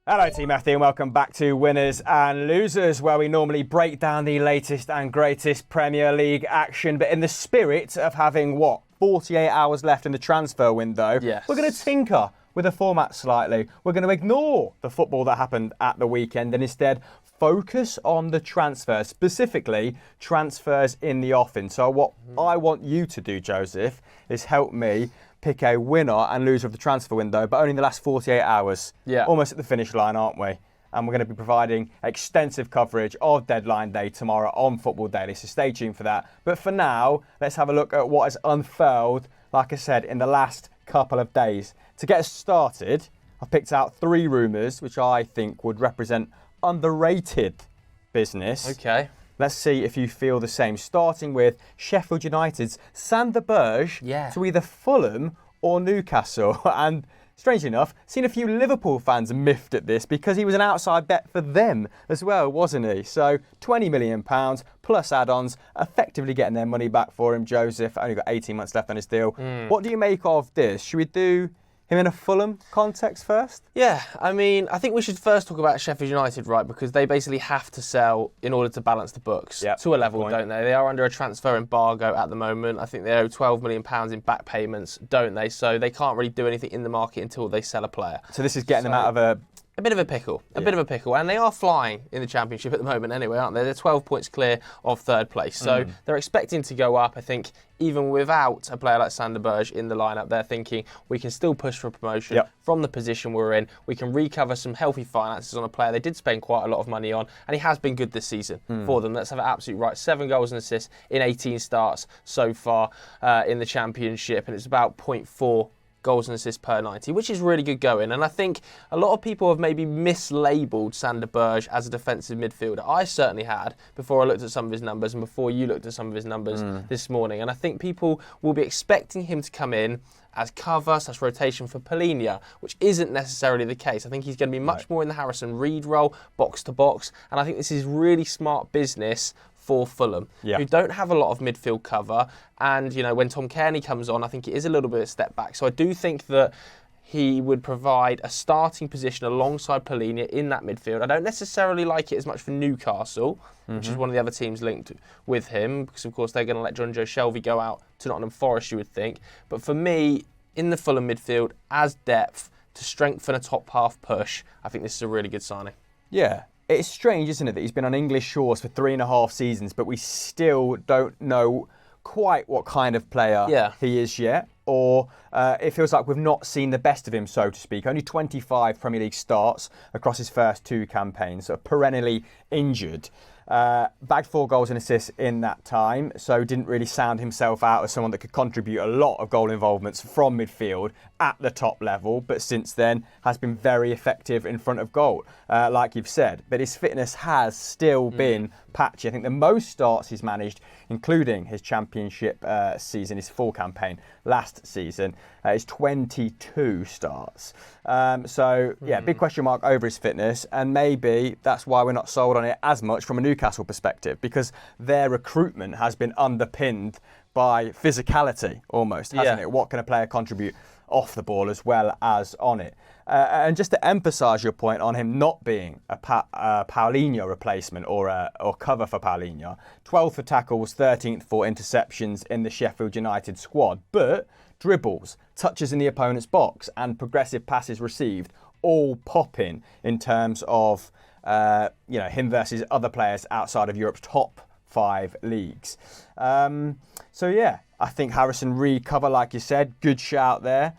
Hello Team FD and welcome back to Winners and Losers, where we normally break down the latest and greatest Premier League action, but in the spirit of having 48 hours left in the transfer window, we're going to tinker with the format slightly. We're going to ignore the football that happened at the weekend and instead focus on the transfers, specifically transfers in the offing. So what I want you to do, Joseph, is help me pick a winner and loser of the transfer window, but only in the last 48 hours. Almost at the finish line, aren't we? And we're going to be providing extensive coverage of deadline day tomorrow on Football Daily, so stay tuned for that. But for now, let's have a look at what has unfurled, like I said, in the last couple of days. To get us started, I've picked out 3 rumours which I think would represent underrated business. Okay. Let's see if you feel the same. Starting with Sheffield United's Sander Berge to either Fulham or Newcastle. And strangely enough, seen a few Liverpool fans miffed at this because he was an outside bet for them as well, wasn't he? So £20 million plus add-ons, effectively getting their money back for him. Joseph, only got 18 months left on his deal. What do you make of this? Should we do him in a Fulham context first? Yeah, I mean, I think we should first talk about Sheffield United, right? Because they basically have to sell in order to balance the books to a level, don't they? They are under a transfer embargo at the moment. I think they owe £12 million in back payments, don't they? So they can't really do anything in the market until they sell a player. So this is getting them out of a bit of a pickle, bit of a pickle. And they are flying in the Championship at the moment anyway, aren't they? They're 12 points clear of third place. So they're expecting to go up. I think even without a player like Sander Berge in the lineup, they're thinking we can still push for promotion from the position we're in. We can recover some healthy finances on a player they did spend quite a lot of money on, and he has been good this season for them. Let's have it absolutely right. 7 goals and assists in 18 starts so far in the Championship, and it's about 0.4 goals and assists per 90, which is really good going. And I think a lot of people have maybe mislabelled Sander Berge as a defensive midfielder. I certainly had before I looked at some of his numbers and before you looked at some of his numbers this morning. And I think people will be expecting him to come in as cover / rotation for Palhinha, which isn't necessarily the case. I think he's going to be much more in the Harrison Reed role, box to box. And I think this is really smart business for Fulham, who don't have a lot of midfield cover. And, you know, when Tom Cairney comes on, I think it is a little bit of a step back. So I do think that he would provide a starting position alongside Palhinha in that midfield. I don't necessarily like it as much for Newcastle, which is one of the other teams linked with him, because, of course, they're going to let John Joe Shelvey go out to Nottingham Forest, you would think. But for me, in the Fulham midfield, as depth, to strengthen a top half push, I think this is a really good signing. Yeah. It's strange, isn't it, that he's been on English shores for 3.5 seasons, but we still don't know quite what kind of player he is yet. Or it feels like we've not seen the best of him, so to speak. Only 25 Premier League starts across his first 2 campaigns, so perennially injured. Bagged 4 goals and assists in that time, so didn't really sound himself out as someone that could contribute a lot of goal involvements from midfield at the top level, but since then has been very effective in front of goal, like you've said. But his fitness has still been patchy. I think the most starts he's managed, including his Championship season, his full campaign last season, is 22 starts. Big question mark over his fitness, and maybe that's why we're not sold on it as much from a Newcastle perspective, because their recruitment has been underpinned by physicality almost, hasn't it? What can a player contribute off the ball as well as on it? And just to emphasise your point on him not being a Palhinha replacement or cover for Palhinha, 12th for tackles, 13th for interceptions in the Sheffield United squad, but dribbles, touches in the opponent's box and progressive passes received, all popping in terms of him versus other players outside of Europe's top 5 leagues. I think Harrison Reed cover, like you said, good shout there.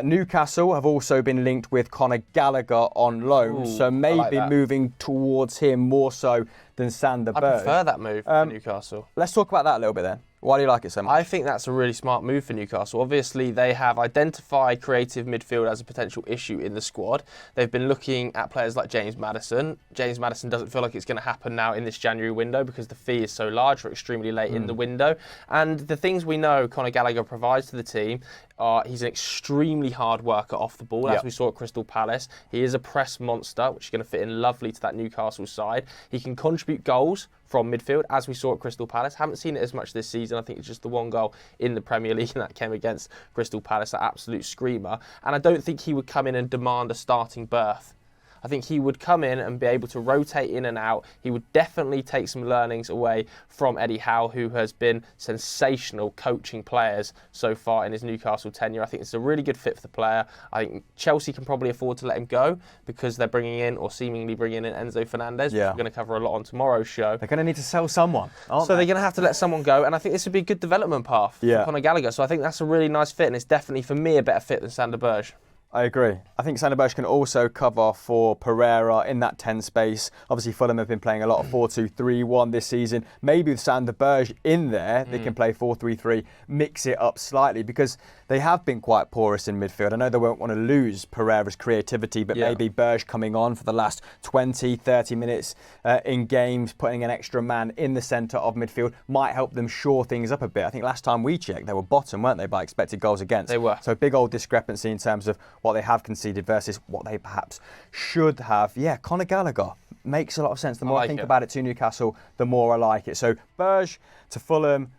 Newcastle have also been linked with Conor Gallagher on loan, so maybe moving towards him more so than Sander Berge. I prefer that move for Newcastle. Let's talk about that a little bit then. Why do you like it so much? I think that's a really smart move for Newcastle. Obviously, they have identified creative midfield as a potential issue in the squad. They've been looking at players like James Maddison. James Maddison doesn't feel like it's going to happen now in this January window because the fee is so large or extremely late in the window. And the things we know Conor Gallagher provides to the team are he's an extremely hard worker off the ball, as we saw at Crystal Palace. He is a press monster, which is going to fit in lovely to that Newcastle side. He can contribute goals from midfield, as we saw at Crystal Palace. Haven't seen it as much this season. I think it's just the 1 goal in the Premier League, and that came against Crystal Palace, that absolute screamer. And I don't think he would come in and demand a starting berth. I think he would come in and be able to rotate in and out. He would definitely take some learnings away from Eddie Howe, who has been sensational coaching players so far in his Newcastle tenure. I think it's a really good fit for the player. I think Chelsea can probably afford to let him go because they're bringing in, or seemingly bringing in, Enzo Fernandez, which we're going to cover a lot on tomorrow's show. They're going to need to sell someone, aren't they? They're going to have to let someone go, and I think this would be a good development path for Conor Gallagher. So I think that's a really nice fit, and it's definitely, for me, a better fit than Sander Berge. I agree. I think Sander Berge can also cover for Pereira in that 10 space. Obviously, Fulham have been playing a lot of 4-2-3-1 this season. Maybe with Sander Berge in there, they can play 4-3-3, mix it up slightly, because they have been quite porous in midfield. I know they won't want to lose Pereira's creativity, but maybe Berge coming on for the last 20, 30 minutes in games, putting an extra man in the centre of midfield might help them shore things up a bit. I think last time we checked, they were bottom, weren't they, by expected goals against? They were. So big old discrepancy in terms of what they have conceded versus what they perhaps should have. Yeah, Conor Gallagher makes a lot of sense. The more I think about it to Newcastle, the more I like it. So Berge to Fulham,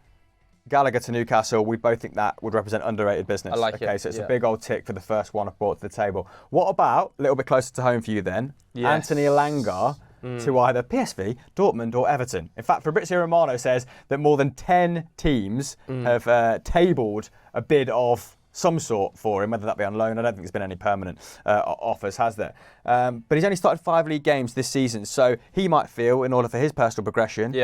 Gallagher to Newcastle, we both think that would represent underrated business. I like it. Okay, so it's a big old tick for the first one I've brought to the table. What about, a little bit closer to home for you then, Anthony Elanga to either PSV, Dortmund or Everton? In fact, Fabrizio Romano says that more than 10 teams have tabled a bid of some sort for him, whether that be on loan. I don't think there's been any permanent offers, has there? But he's only started 5 league games this season, so he might feel, in order for his personal progression,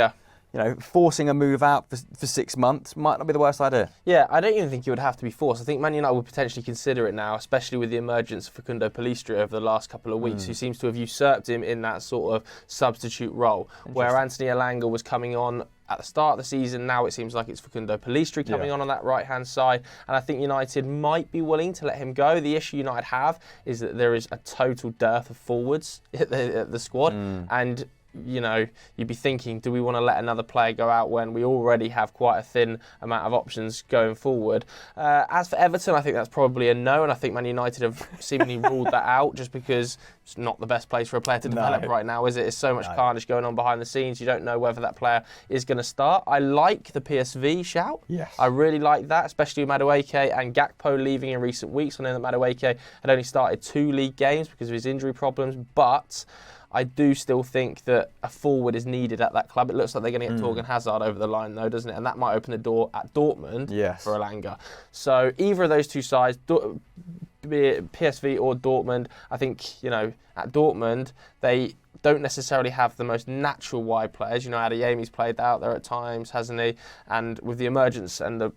forcing a move out for 6 months might not be the worst idea. Yeah, I don't even think it would have to be forced. I think Man United would potentially consider it now, especially with the emergence of Facundo Pellistri over the last couple of weeks, who seems to have usurped him in that sort of substitute role, where Anthony Elanga was coming on at the start of the season. Now it seems like it's Facundo Pellistri coming on that right-hand side, and I think United might be willing to let him go. The issue United have is that there is a total dearth of forwards at the squad, and you'd be thinking, do we want to let another player go out when we already have quite a thin amount of options going forward? As for Everton, I think that's probably a no, and I think Man United have seemingly ruled that out just because it's not the best place for a player to develop right now, is it? There's so much carnage going on behind the scenes. You don't know whether that player is going to start. I like the PSV shout. Yes. I really like that, especially with Madueke and Gakpo leaving in recent weeks. I know that Madueke had only started 2 league games because of his injury problems, but I do still think that a forward is needed at that club. It looks like they're going to get Torgan Hazard over the line, though, doesn't it? And that might open the door at Dortmund for Elanga. So either of those two sides, be it PSV or Dortmund, I think, at Dortmund, they don't necessarily have the most natural wide players. Adeyemi's played out there at times, hasn't he? And with the emergence and the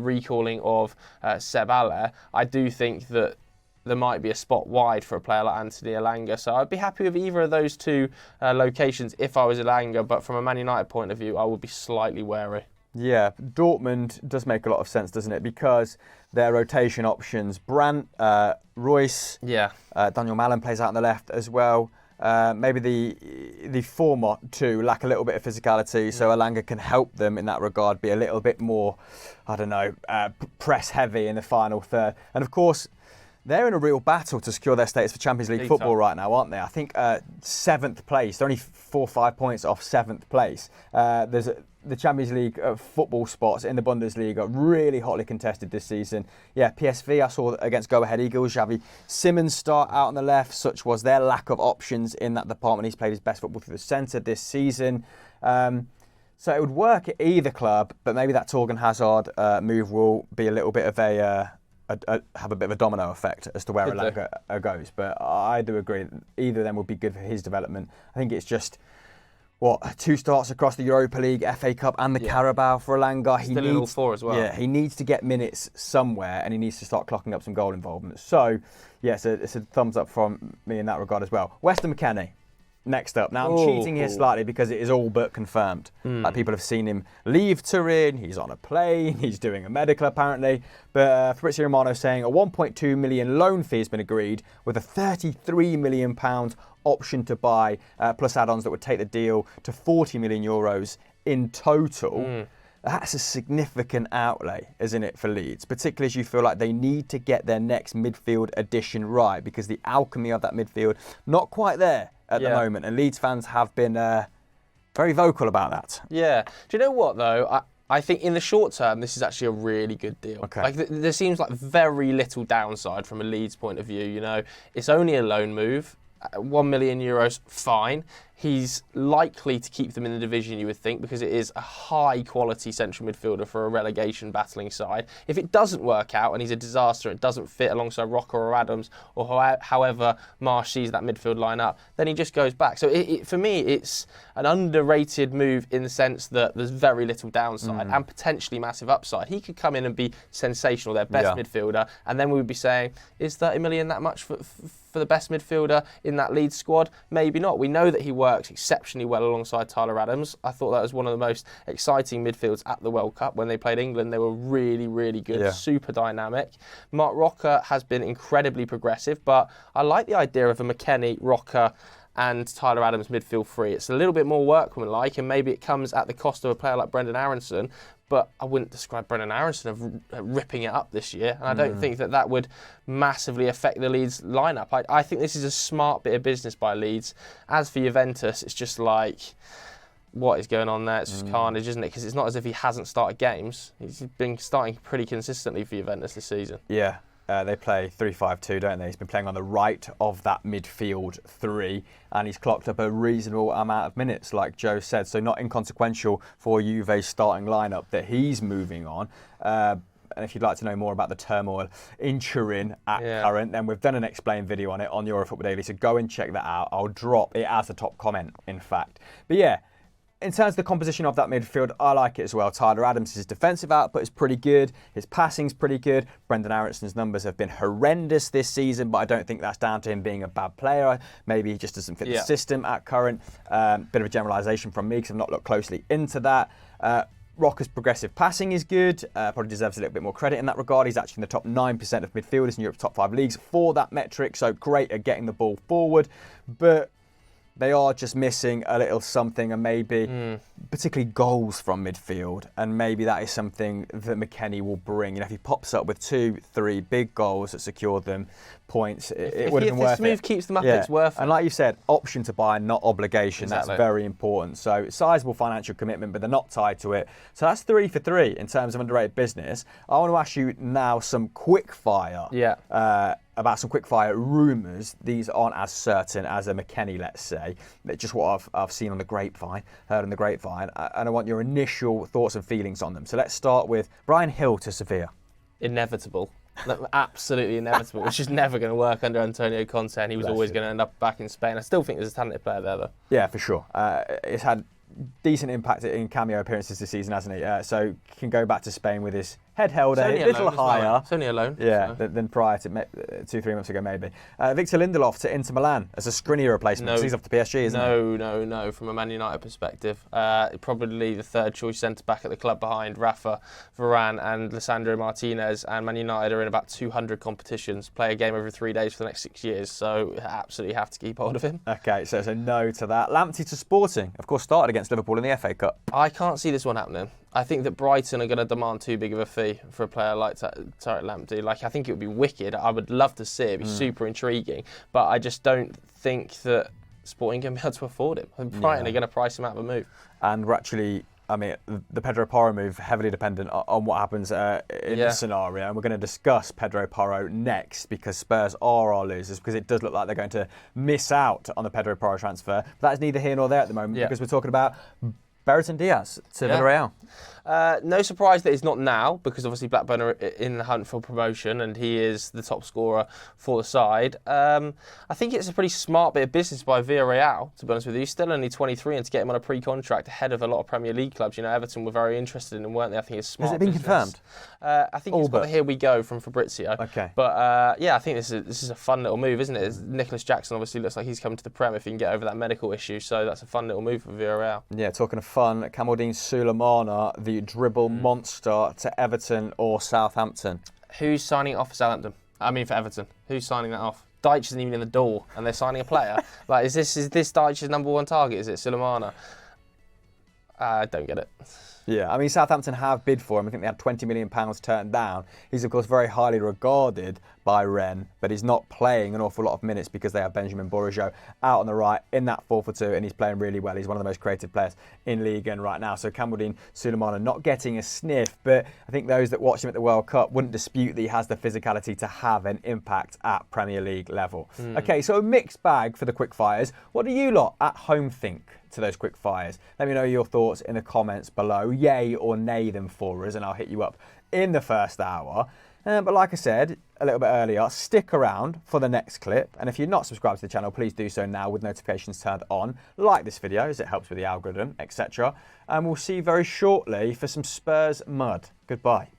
recalling of Seb Aller, I do think that there might be a spot wide for a player like Anthony Elanga. So I'd be happy with either of those two locations if I was Elanga, but from a Man United point of view, I would be slightly wary. Yeah, Dortmund does make a lot of sense, doesn't it? Because their rotation options, Brandt, Royce, Daniel Malen plays out on the left as well. Maybe the former two lack a little bit of physicality, so Elanga can help them in that regard, be a little bit more, press heavy in the final third. And of course, they're in a real battle to secure their status for Champions League football right now, aren't they? I think 7th place. They're only 4 or 5 points off 7th place. There's the Champions League football spots in the Bundesliga really hotly contested this season. Yeah, PSV, I saw against Go Ahead Eagles, Xavi Simons start out on the left. Such was their lack of options in that department. He's played his best football through the centre this season. So it would work at either club, but maybe that Torgan Hazard move will be a little bit of have a bit of a domino effect as to where Elanga goes. But I do agree that either of them would be good for his development. I think it's just 2 starts across the Europa League, FA Cup and the Carabao for Elanga. He needs all 4 as well. Yeah, he needs to get minutes somewhere and he needs to start clocking up some goal involvement. So, it's a thumbs up from me in that regard as well. Weston McKennie. Next up. Now, I'm cheating here slightly because it is all but confirmed. Like, people have seen him leave Turin, he's on a plane, he's doing a medical apparently. But Fabrizio Romano saying a 1.2 million loan fee has been agreed with a £33 million option to buy, plus add-ons that would take the deal to €40 million in total. That's a significant outlay, isn't it, for Leeds? Particularly as you feel like they need to get their next midfield addition right, because the alchemy of that midfield, not quite there at the moment. And Leeds fans have been very vocal about that. Yeah. Do you know what, though? I think in the short term, this is actually a really good deal. Okay. Like there seems like very little downside from a Leeds point of view. You know, it's only a loan move. 1 million euros, fine. He's likely to keep them in the division, you would think, because it is a high-quality central midfielder for a relegation battling side. If it doesn't work out and he's a disaster, it doesn't fit alongside Roca or Adams, or however Marsh sees that midfield line up, then he just goes back. So for me, it's an underrated move in the sense that there's very little downside and potentially massive upside. He could come in and be sensational, their best midfielder, and then we would be saying, is 30 million that much for the best midfielder in that Leeds squad? Maybe not. We know that he works exceptionally well alongside Tyler Adams. I thought that was one of the most exciting midfields at the World Cup. When they played England, they were really, really good, super dynamic. Mark Roca has been incredibly progressive, but I like the idea of a McKennie, Roca and Tyler Adams midfield three. It's a little bit more workmanlike, and maybe it comes at the cost of a player like Brendan Aronson, but I wouldn't describe Brendan Aronson of ripping it up this year, and I don't think that would massively affect the Leeds lineup. I think this is a smart bit of business by Leeds. As for Juventus, it's just like, what is going on there? It's just carnage, isn't it? Because it's not as if he hasn't started games. He's been starting pretty consistently for Juventus this season. Yeah. They play 3-5-2, don't they? He's been playing on the right of that midfield three, and he's clocked up a reasonable amount of minutes, like Joe said. So not inconsequential for Juve's starting lineup that he's moving on. And if you'd like to know more about the turmoil in Turin at current, then we've done an explained video on it on Eurofootball Daily, so go and check that out. I'll drop it as a top comment, in fact. But yeah, in terms of the composition of that midfield, I like it as well. Tyler Adams' defensive output is pretty good. His passing's pretty good. Brendan Aronson's numbers have been horrendous this season, but I don't think that's down to him being a bad player. Maybe he just doesn't fit the system at current. Bit of a generalisation from me because I've not looked closely into that. Roca's progressive passing is good. Probably deserves a little bit more credit in that regard. He's actually in the top 9% of midfielders in Europe's top 5 leagues for that metric, so great at getting the ball forward. But they are just missing a little something, and maybe particularly goals from midfield, and maybe that is something that McKennie will bring. You know, if he pops up with 2-3 big goals that secure them points, it would have been worth it. If this move keeps them up, it's worth it. And like you said, option to buy, not obligation. Exactly. That's very important. So sizable financial commitment, but they're not tied to it. So that's 3 for 3 in terms of underrated business. I want to ask you now some quick fire. About some quickfire rumours. These aren't as certain as a McKennie, let's say. But just what I've seen on the grapevine, heard on the grapevine, and I want your initial thoughts and feelings on them. So let's start with Brian Hill to Sevilla. Inevitable. Absolutely inevitable. It's just never going to work under Antonio Conte, and he was always going to end up back in Spain. I still think there's a talented player there, though. Yeah, for sure. It's had decent impact in cameo appearances this season, hasn't he? So can go back to Spain with his head held a little higher. It's only a loan. Yeah, than prior to 2-3 months ago, maybe. Victor Lindelof to Inter Milan as a Skriniar replacement. No, he's off to PSG, isn't he? No. From a Man United perspective, probably the third choice centre back at the club behind Rafa, Varane, and Lisandro Martinez. And Man United are in about 200 competitions. Play a game every 3 days for the next 6 years. So absolutely have to keep hold of him. Okay, so it's a no to that. Lamptey to Sporting. Of course, started against Liverpool in the FA Cup. I can't see this one happening. I think that Brighton are going to demand too big of a fee for a player like Tariq Lamptey. Like, I think it would be wicked. I would love to see it. It'd be super intriguing. But I just don't think that Sporting can be able to afford him. And Brighton are going to price him out of a move. And we're actually, I mean, the Pedro Porro move heavily dependent on what happens in this scenario. And we're going to discuss Pedro Porro next because Spurs are our losers, because it does look like they're going to miss out on the Pedro Porro transfer. But that is neither here nor there at the moment because we're talking about Brereton Diaz to Villarreal. No surprise that it's not now, because obviously Blackburn are in the hunt for promotion and he is the top scorer for the side. I think it's a pretty smart bit of business by Villarreal, to be honest with you. He's still only 23, and to get him on a pre-contract ahead of a lot of Premier League clubs. You know, Everton were very interested in him, weren't they? I think it's smart. Has it been confirmed? I think it's got the here we go from Fabrizio. Okay. But I think this is a fun little move, isn't it? Nicholas Jackson obviously looks like he's coming to the Prem if he can get over that medical issue, so that's a fun little move for Villarreal. Yeah, talking of fun, Kamaldeen Sulemana, the dribble monster, to Everton or Southampton. Who's signing it off for Southampton? I mean, for Everton. Who's signing that off? Deitch isn't even in the door, and they're signing a player. Like, is this Deitch's number one target? Is it Sulemana? I don't get it. Yeah, I mean, Southampton have bid for him. I think they had £20 million turned down. He's, of course, very highly regarded by Rennes, but he's not playing an awful lot of minutes because they have Benjamin Bourigeaud out on the right in that 4-for-2, and he's playing really well. He's one of the most creative players in Ligue 1 right now. So Kamaldeen Sulemana not getting a sniff, but I think those that watched him at the World Cup wouldn't dispute that he has the physicality to have an impact at Premier League level. Okay, so a mixed bag for the quickfires. What do you lot at home think to those quick fires? Let me know your thoughts in the comments below. Yay or nay them for us, and I'll hit you up in the first hour. But like I said a little bit earlier, stick around for the next clip. And if you're not subscribed to the channel, please do so now with notifications turned on. Like this video as it helps with the algorithm, etc. And we'll see you very shortly for some Spurs mud. Goodbye.